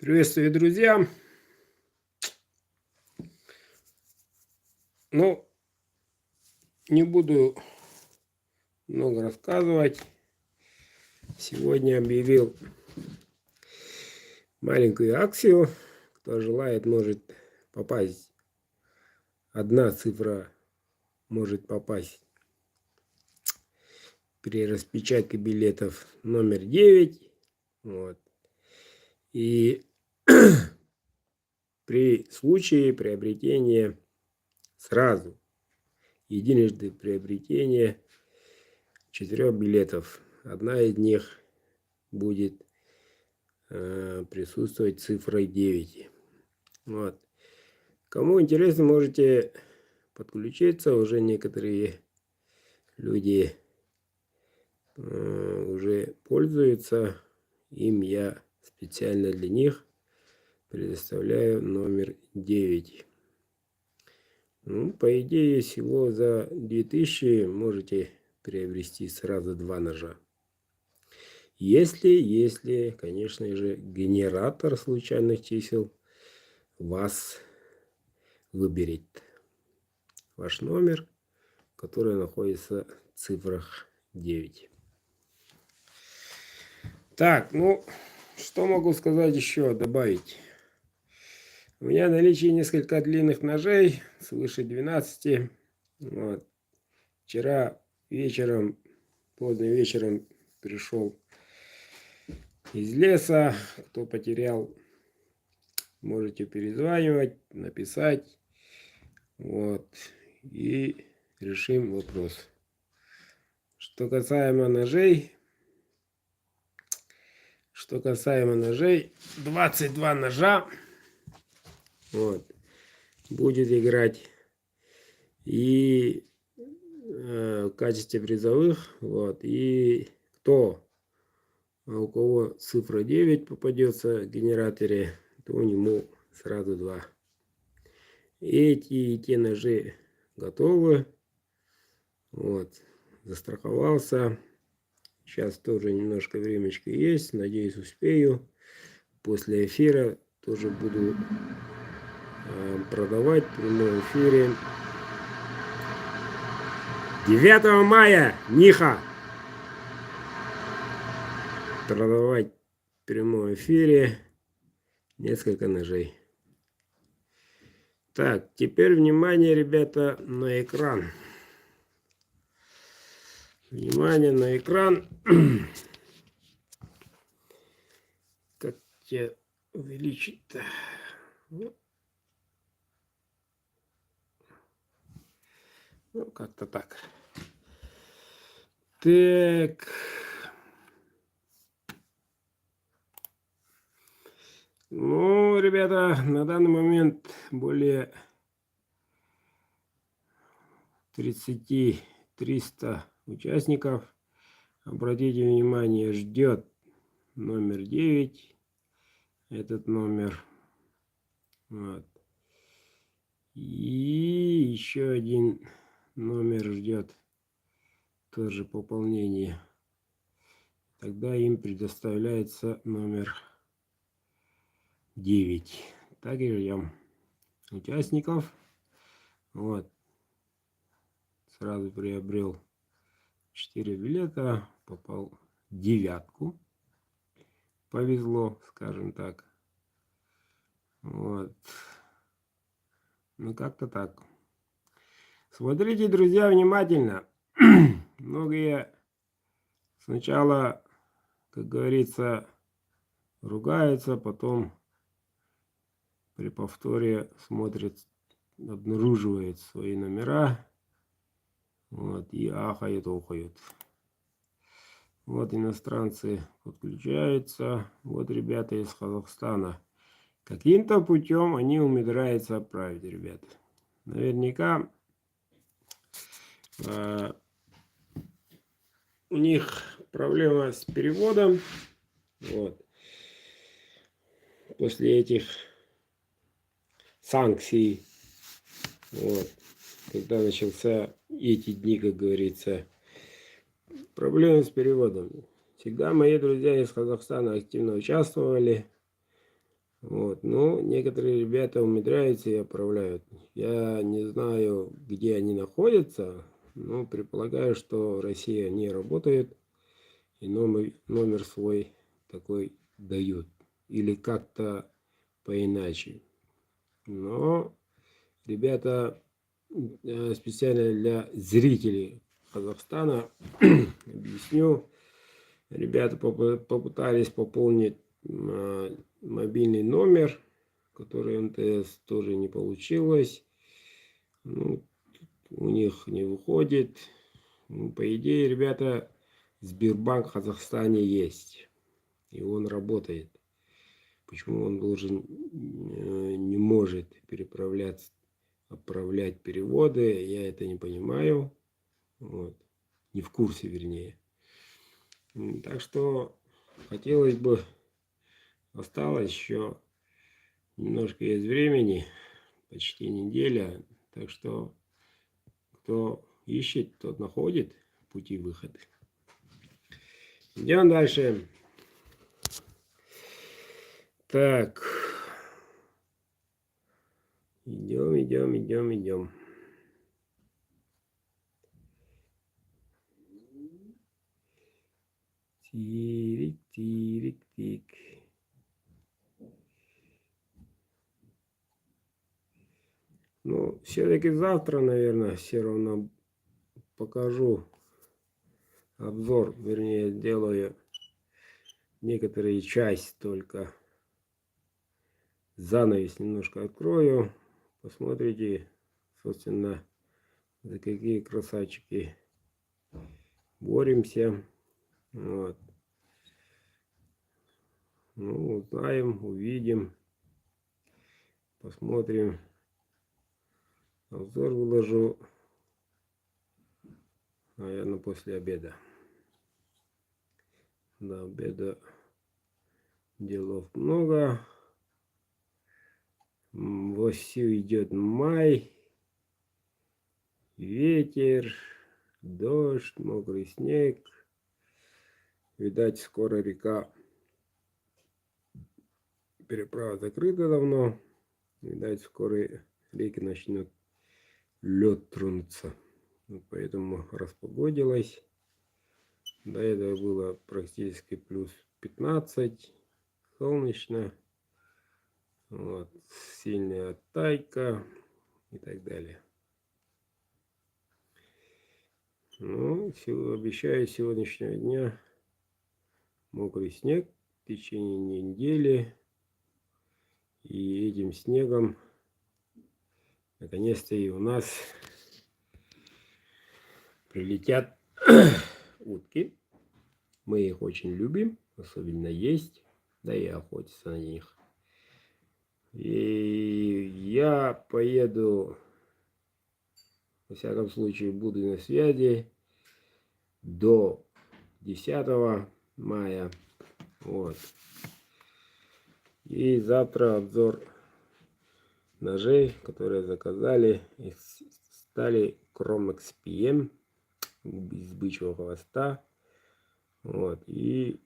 Приветствую, друзья! Ну, не буду много рассказывать. Сегодня объявил маленькую акцию. Кто желает, может попасть. Одна цифра может попасть при распечатке билетов номер 9. Вот. И при случае приобретения сразу, единожды приобретения 4 билетов, одна из них будет присутствовать цифрой 9. Вот. Кому интересно, можете подключиться. Уже некоторые люди уже пользуются. Им я специально для них предоставляю номер 9. Ну, по идее, всего за 2000 можете приобрести сразу 2 ножа. Если, конечно же, генератор случайных чисел вас выберет. Ваш номер, который находится в цифрах 9. Так, ну, что могу сказать еще, добавить? У меня в наличии несколько длинных ножей, свыше 12. Вот. Вчера вечером, поздно вечером пришел из леса. Кто потерял, можете перезванивать, написать. Вот. И решим вопрос. Что касаемо ножей, 22 ножа. Вот. Будет играть и в качестве призовых. Вот. И у кого цифра 9 попадется в генераторе, то у него сразу 2. Эти и те ножи готовы. Вот. Застраховался. Сейчас тоже немножко времечко есть. Надеюсь, успею. После эфира тоже буду продавать в прямом эфире. 9 мая, Ниха! Продавать в прямом эфире несколько ножей. Так, теперь внимание, ребята, на экран. Внимание на экран. Как тебе увеличить-то? Ну, как-то так. Так. Ну, ребята, на данный момент более 300 участников. Обратите внимание, ждет номер 9. Этот номер. Вот. И еще один номер ждет тоже пополнение. Тогда им предоставляется номер 9. Так и ждем участников. Вот. Сразу приобрел 4 билета. Попал в 9. Повезло, скажем так. Вот. Ну, как-то так. Смотрите, друзья, внимательно. Многие сначала, как говорится, ругаются, потом при повторе смотрят, обнаруживают свои номера. Вот, и ахают, охают. Вот иностранцы подключаются. Вот ребята из Казахстана. Каким-то путем они умудряются отправить, ребята. Наверняка у них проблема с переводом. Вот. После этих санкций, вот, когда начался эти дни, как говорится, проблемы с переводом. Всегда мои друзья из Казахстана активно участвовали. Вот. Но некоторые ребята умудряются и отправляют. Я не знаю, где они находятся, но предполагаю, что Россия не работает и номер свой такой дают. Или как-то поиначе. Но, ребята, специально для зрителей Казахстана объясню. Ребята попытались пополнить мобильный номер, который МТС, тоже не получилось. Ну, у них не выходит. Ну, по идее, ребята, Сбербанк в Казахстане есть. И он работает. Почему он должен, не может отправлять переводы, я это не понимаю. Вот. Не в курсе, вернее. Так что хотелось бы, осталось еще немножко есть времени, почти неделя. Так что кто ищет, тот находит пути выхода. Идем дальше. Так. Идем. Тирик-тик. Ну, все-таки завтра, наверное, все равно покажу обзор, вернее, сделаю некоторые части только. Занавес немножко открою. Посмотрите, собственно, за какие красавчики боремся. Вот. Ну, узнаем, увидим, посмотрим. Обзор выложу, наверное, после обеда. До обеда делов много. Вовсю идет май. Ветер, дождь, мокрый снег. Видать, скоро река, переправа закрыта давно. Видать, скоро реки начнет лед тронуться. Поэтому распогодилось. До этого было практически плюс 15, солнечно. Вот, сильная оттайка и так далее. Ну, обещаю сегодняшнего дня мокрый снег в течение недели. И этим снегом наконец-то и у нас прилетят утки. Мы их очень любим, особенно есть, да и охотиться на них. И я поеду, во всяком случае, буду на связи до 10 мая. Вот. И завтра обзор ножей, которые заказали из стали Chromex PM из бычьего хвоста. Вот. И,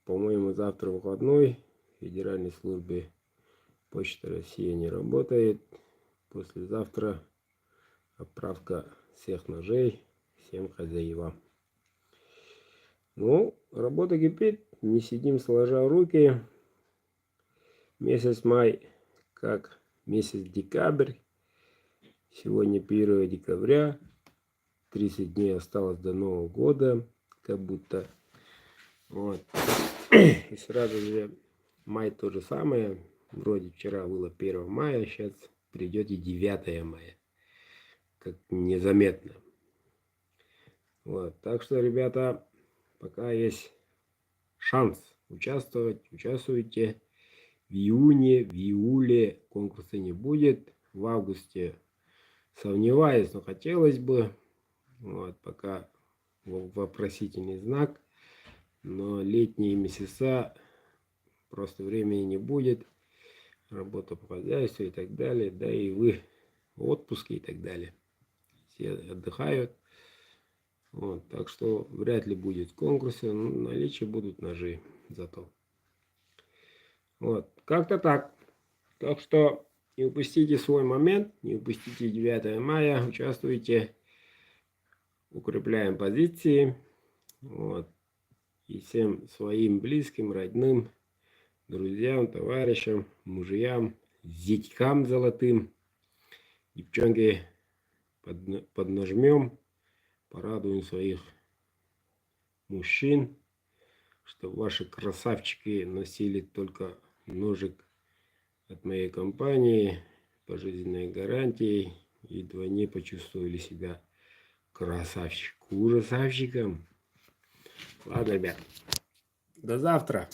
по-моему, завтра выходной. В Федеральной службе Почта России не работает. Послезавтра отправка всех ножей всем хозяевам. Ну, работа кипит. Не сидим сложа руки. Месяц май, как месяц декабрь. Сегодня 1 декабря. 30 дней осталось до Нового года. Как будто. Вот. И сразу же май то же самое. Вроде вчера было 1 мая, сейчас придет и 9 мая. Как незаметно. Вот. Так что, ребята, пока есть шанс участвовать, участвуйте. В июне, в июле конкурса не будет. В августе сомневаюсь, но хотелось бы. Вот, пока вопросительный знак. Но летние месяца просто времени не будет. Работа по хозяйству и так далее. Да и вы в отпуске и так далее. Все отдыхают. Вот, так что вряд ли будет конкурсы. Но наличие будут ножи зато. Вот, как-то так. Так что не упустите свой момент, не упустите 9 мая, участвуйте, укрепляем позиции. Вот. И всем своим близким, родным, друзьям, товарищам, мужьям, зятькам золотым, девчонки поднажмем, порадуем своих мужчин, чтобы ваши красавчики носили только ножик от моей компании, пожизненной гарантией, и вдвойне почувствовали себя красавчиком. Ладно, ребят, до завтра.